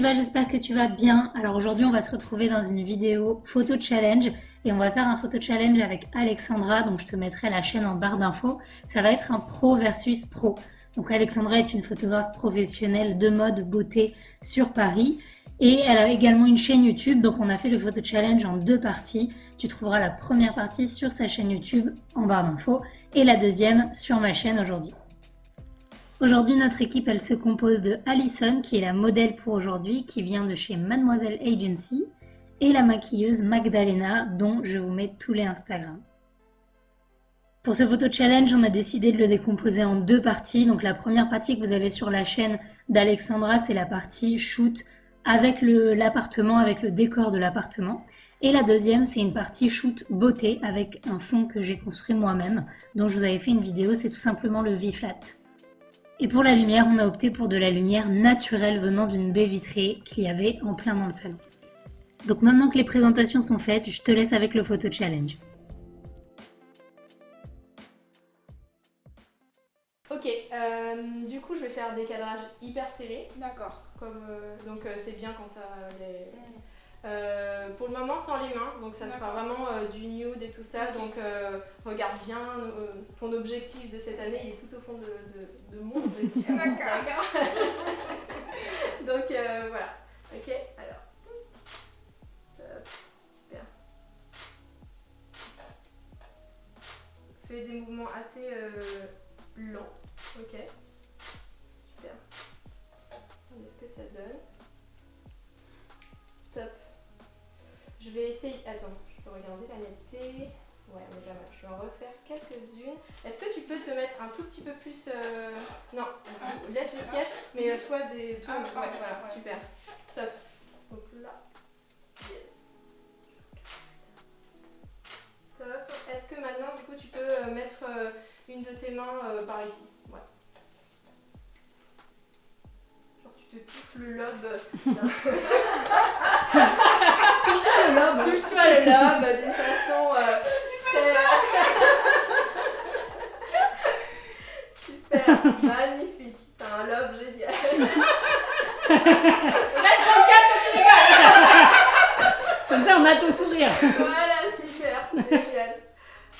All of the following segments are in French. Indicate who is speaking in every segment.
Speaker 1: va, j'espère que tu vas bien. Alors aujourd'hui, on va se retrouver dans une vidéo photo challenge et on va faire un photo challenge avec Alexandra. Donc je te mettrai la chaîne en barre d'infos. Ça va être un pro versus pro. Donc Alexandra est une photographe professionnelle de mode beauté sur Paris et elle a également une chaîne YouTube. Donc on a fait le photo challenge en deux parties. Tu trouveras la première partie sur sa chaîne YouTube en barre d'infos et la deuxième sur ma chaîne aujourd'hui. Aujourd'hui, notre équipe, elle se compose de Alison, qui est la modèle pour aujourd'hui, qui vient de chez Mademoiselle Agency, et la maquilleuse Magdalena, dont je vous mets tous les Instagram. Pour ce photo challenge, on a décidé de le décomposer en deux parties. Donc la première partie que vous avez sur la chaîne d'Alexandra, c'est la partie shoot avec l'appartement, avec le décor de l'appartement. Et la deuxième, c'est une partie shoot beauté avec un fond que j'ai construit moi-même, dont je vous avais fait une vidéo, c'est tout simplement le V-Flat. Et pour la lumière, on a opté pour de la lumière naturelle venant d'une baie vitrée qu'il y avait en plein dans le salon. Donc maintenant que les présentations sont faites, je te laisse avec le photo challenge.
Speaker 2: Ok, du coup je vais faire des cadrages hyper serrés.
Speaker 3: D'accord.
Speaker 2: Donc c'est bien quand t'as les... pour le moment sans les mains, donc ça sera vraiment du nude et tout ça. Donc regarde bien ton objectif de cette année, il est tout au fond de mon objectif.
Speaker 3: D'accord.
Speaker 2: Donc voilà. Ok, alors. Top, super. Fais des mouvements assez lents. Ok, super. Est-ce que ça donne? Top. Je vais essayer. Attends, je peux regarder la netteté. Ouais, on est pas mal. Je vais en refaire quelques-unes. Est-ce que tu peux te mettre un tout petit peu plus. Non, laisse les sièges, mais toi des. Toi, ouais, voilà, super. Top. Donc là. Yes. Top. Est-ce que maintenant, du coup, tu peux mettre une de tes mains par ici? Ouais. Genre, tu te touches le lobe.
Speaker 1: Touche-toi le lobe.
Speaker 2: Touche-toi le lobe d'une façon très... Super, magnifique. T'as un lobe génial. Reste dans le cadre quand tu rigoles.
Speaker 1: Comme ça, on a ton sourire.
Speaker 2: Voilà, super, génial.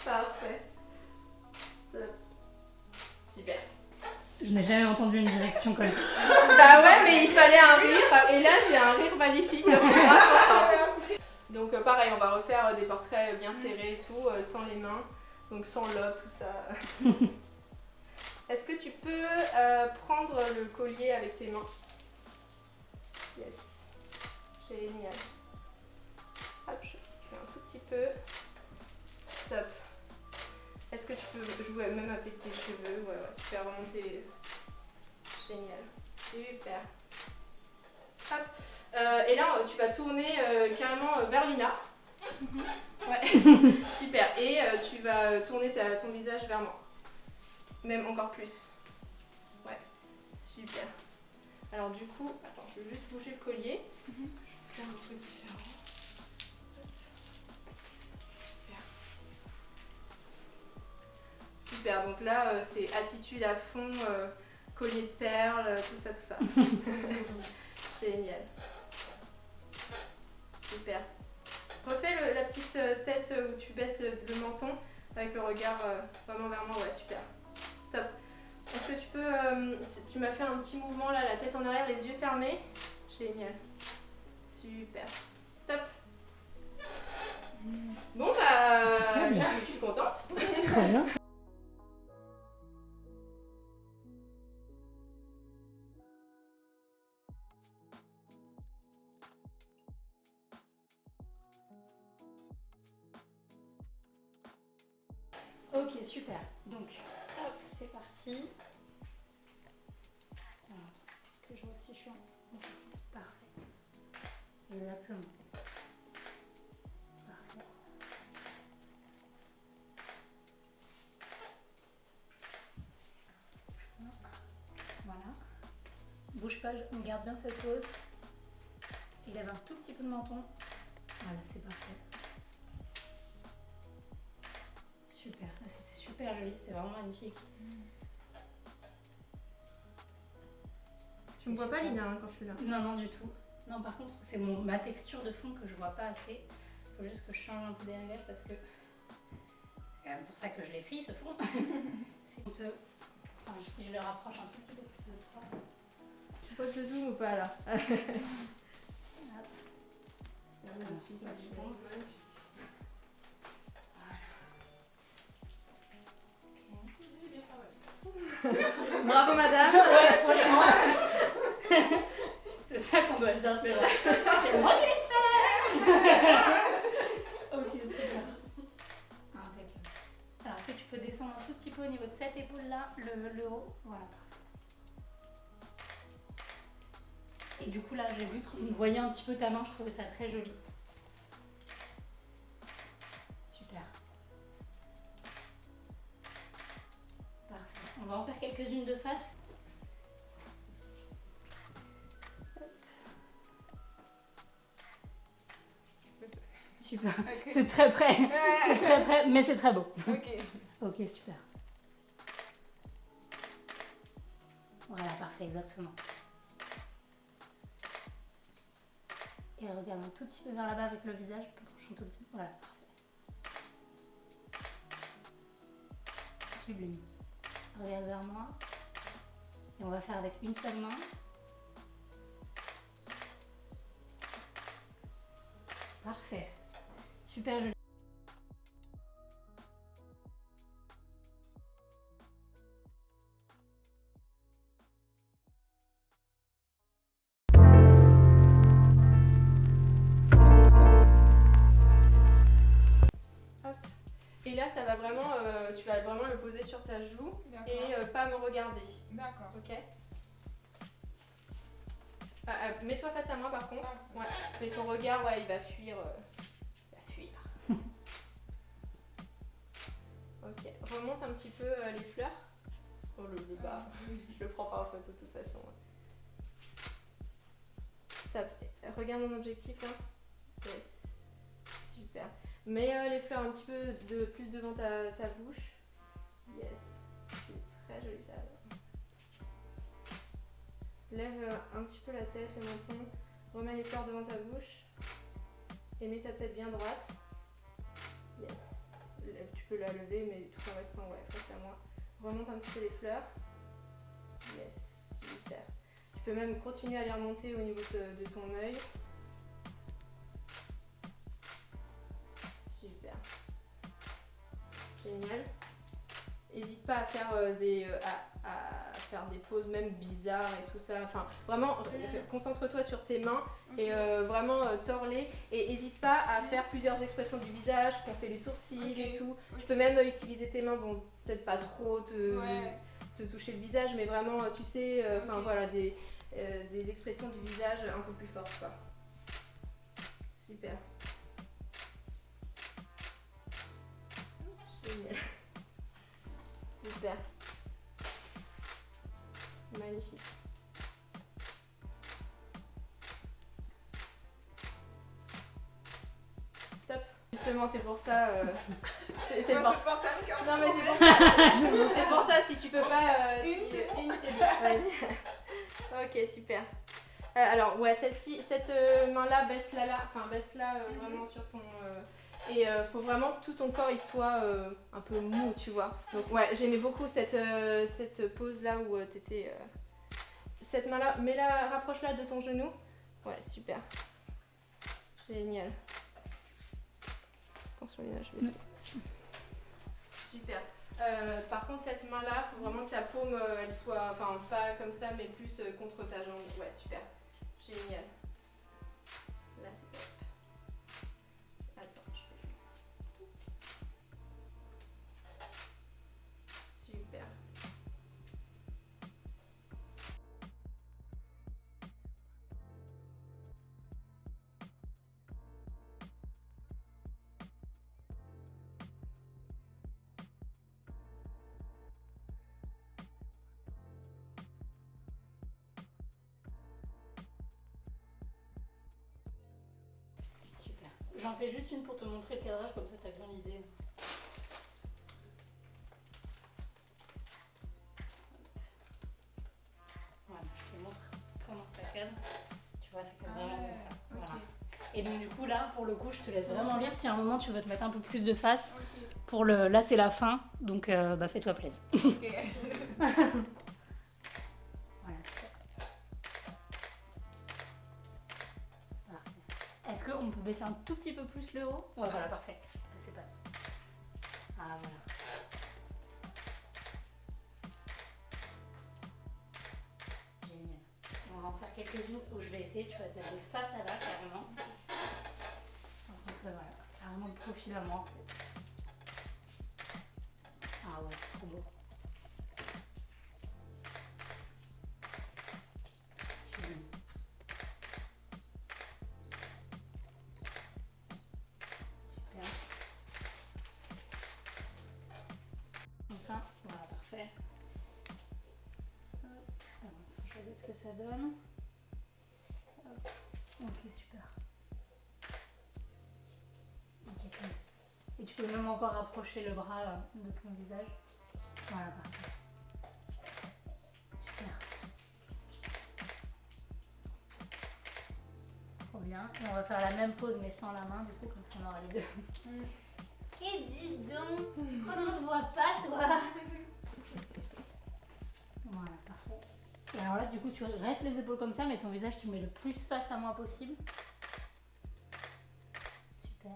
Speaker 2: Parfait. Super.
Speaker 1: Je n'ai jamais entendu une direction comme ça.
Speaker 2: Bah ouais, mais il fallait un rire. Et là, j'ai un rire magnifique. Donc, je suis grave contente. Donc pareil, on va refaire des portraits bien serrés et tout, sans les mains. Donc sans lobe, tout ça. Est-ce que tu peux prendre le collier avec tes mains? Yes. Génial. Hop, je fais un tout petit peu. Top. Est-ce que tu peux jouer même avec tes cheveux? Ouais, super, remonter. Génial. Super. Hop. Et là, tu vas tourner carrément vers Lina. Ouais. Super. Et tu vas tourner ton visage vers moi. Même encore plus. Ouais. Super. Alors du coup, attends, je vais juste bouger le collier. Je vais faire un truc différent. Super. Super. Donc là, c'est attitude à fond, collier de perles, tout ça, tout ça. Génial. Super. Refais la petite tête où tu baisses le menton avec le regard vraiment vers moi. Ouais, super. Top. Est-ce que tu peux... tu m'as fait un petit mouvement là, la tête en arrière, les yeux fermés. Génial. Super. Top. Bon bah, je suis contente.
Speaker 1: Très bien. Ok, super. Donc, hop, c'est parti. Alors, que je vois si je suis en focus. Parfait. Exactement. Parfait. Voilà. Bouge pas, on garde bien cette pose. Il lève un tout petit peu de menton. Voilà, c'est parfait. Super, là c'était super joli, c'était vraiment magnifique.
Speaker 2: Tu me vois pas Lina quand je suis là?
Speaker 1: Non, non du tout. Non, par contre, c'est ma texture de fond que je vois pas assez. Il faut juste que je change un peu des réglages parce que c'est quand même pour ça que je l'ai pris ce fond. C'est honteux. Enfin, si je le rapproche un tout petit peu plus de toi.
Speaker 2: Tu poses le zoom ou pas là?
Speaker 1: Hop.
Speaker 2: Bravo madame.
Speaker 1: Ouais, franchement. C'est ça qu'on doit se dire, c'est vrai. C'est moi qui l'ai fait. Ok, super. Impeccable. Alors, est-ce que tu peux descendre un tout petit peu au niveau de cette épaule-là, le haut? Voilà. Et du coup, là, j'ai vu que vous voyez un petit peu ta main, je trouvais ça très joli. Super. Parfait. On va en faire quelques-unes de face. Super.
Speaker 2: Okay.
Speaker 1: C'est très près. C'est très près, mais c'est très beau.
Speaker 2: Ok.
Speaker 1: Ok, super. Voilà, parfait, exactement. Et regarde un tout petit peu vers là-bas avec le visage. Voilà, parfait. Sublime. Regarde vers moi. Et on va faire avec une seule main. Parfait. Super joli.
Speaker 2: Et là, ça va vraiment, tu vas vraiment le poser sur ta joue et pas me regarder.
Speaker 3: D'accord.
Speaker 2: Ok. Mets-toi face à moi par contre. Ah. Ouais. Mais ton regard, ouais, il va fuir. Il va fuir. Ok. Remonte un petit peu les fleurs. Oh le bas. Je le prends pas en photo de toute façon. Top. Regarde mon objectif là. Yes. Super. Mets les fleurs un petit peu plus devant ta bouche. Yes. C'est très joli ça. Lève un petit peu la tête, le menton. Remets les fleurs devant ta bouche. Et mets ta tête bien droite. Yes. Tu peux la lever mais tout en restant face à moi. Remonte un petit peu les fleurs. Yes. Super. Tu peux même continuer à les remonter au niveau de ton œil. Super. Génial. N'hésite pas à faire faire des poses même bizarres et tout ça. Enfin, vraiment, concentre-toi sur tes mains et vraiment tords-les. Et n'hésite pas à faire plusieurs expressions du visage, poncer les sourcils et tout. Tu peux même utiliser tes mains, bon, peut-être pas trop te toucher le visage, mais vraiment, tu sais, voilà, des expressions du visage un peu plus fortes, quoi. Super. Génial. Super. Magnifique. Top. Justement, c'est pour ça. C'est pour... Non, mais c'est pour ça. C'est pour ça, si tu peux pas. Une, c'est bien. Vas-y. Ok, super. Alors, ouais, cette main-là, baisse-la là. Enfin, baisse-la vraiment sur ton. Et faut vraiment que tout ton corps il soit un peu mou, tu vois. Donc ouais, j'aimais beaucoup cette pose là où t'étais. Cette main là, mets-la, rapproche-la de ton genou. Ouais, super. Génial. Attention Léna, je vais te... Super. Par contre, cette main là, faut vraiment que ta paume elle soit, enfin pas comme ça, mais plus contre ta jambe. Ouais, super. Génial. Là, c'est top. Attends, je fais juste. Super.
Speaker 1: Super. J'en fais juste une pour te montrer le cadrage, comme ça t'as bien l'idée. Voilà, je te montre comment ça cadre. Tu vois, ça cadre vraiment Et donc du coup là, pour le coup, je te laisse vraiment libre. Si à un moment tu veux te mettre un peu plus de face,
Speaker 2: Ok.
Speaker 1: là c'est la fin, donc fais-toi plaisir.
Speaker 2: Ok.
Speaker 1: Voilà, super. Parfait. Est-ce qu'on peut baisser un tout petit peu plus le haut? Ouais, voilà, parfait. C'est pas. Ah voilà. Génial. On va en faire quelques-unes où je vais essayer, tu vas te mettre face à là carrément. Donc voilà, carrément le profil à moi en fait. Ah ouais, c'est trop beau. Sublime. Super. Comme ça, voilà, parfait. Hop. Alors, attends, je regarde ce que ça donne. Hop. Ok, super. Ok, cool. Et tu peux même encore rapprocher le bras de ton visage. Voilà, parfait. Super. Trop bien. Et on va faire la même pose mais sans la main, du coup, comme ça on aura les deux. Et dis donc, tu crois qu'on ne te voit pas, toi? Voilà, parfait. Et alors là, du coup, tu restes les épaules comme ça, mais ton visage, tu mets le plus face à moi possible. Super.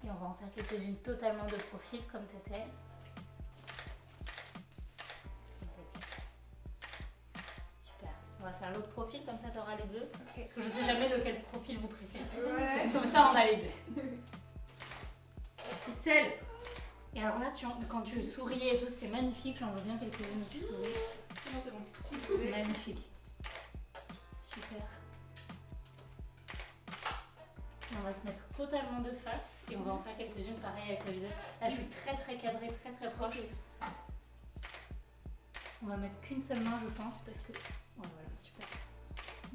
Speaker 1: Et on va en faire quelques-unes totalement de profil, comme t'étais. Super. On va faire l'autre profil, comme ça tu auras les deux.
Speaker 2: Ok.
Speaker 1: Parce que je sais jamais lequel profil vous préférez.
Speaker 2: Ouais.
Speaker 1: Comme ça, on a les deux.
Speaker 2: Pixel.
Speaker 1: Et alors là, quand tu souriais et tout, c'était magnifique. J'en veux bien quelques-unes où tu souris.
Speaker 2: Non, c'est bon.
Speaker 1: Magnifique. Super. On va se mettre totalement de face et on va en faire quelques-unes pareil avec le visage. Là, je suis très très cadrée, très très proche. On va mettre qu'une seule main, je pense, parce que. Ouais, voilà, super.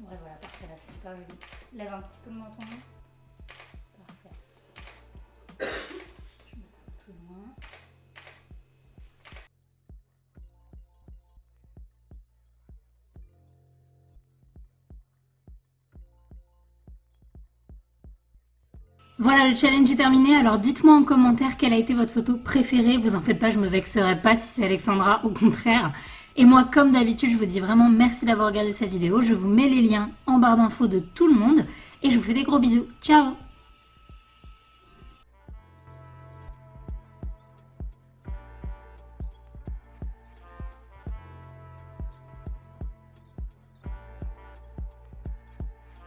Speaker 1: Ouais, voilà, parfait, là, c'est super joli. Lève un petit peu le menton. Parfait. Je vais mettre un peu plus loin. Voilà, le challenge est terminé. Alors dites-moi en commentaire quelle a été votre photo préférée. Vous en faites pas, je me vexerai pas si c'est Alexandra, au contraire. Et moi, comme d'habitude, je vous dis vraiment merci d'avoir regardé cette vidéo. Je vous mets les liens en barre d'infos de tout le monde. Et je vous fais des gros bisous. Ciao!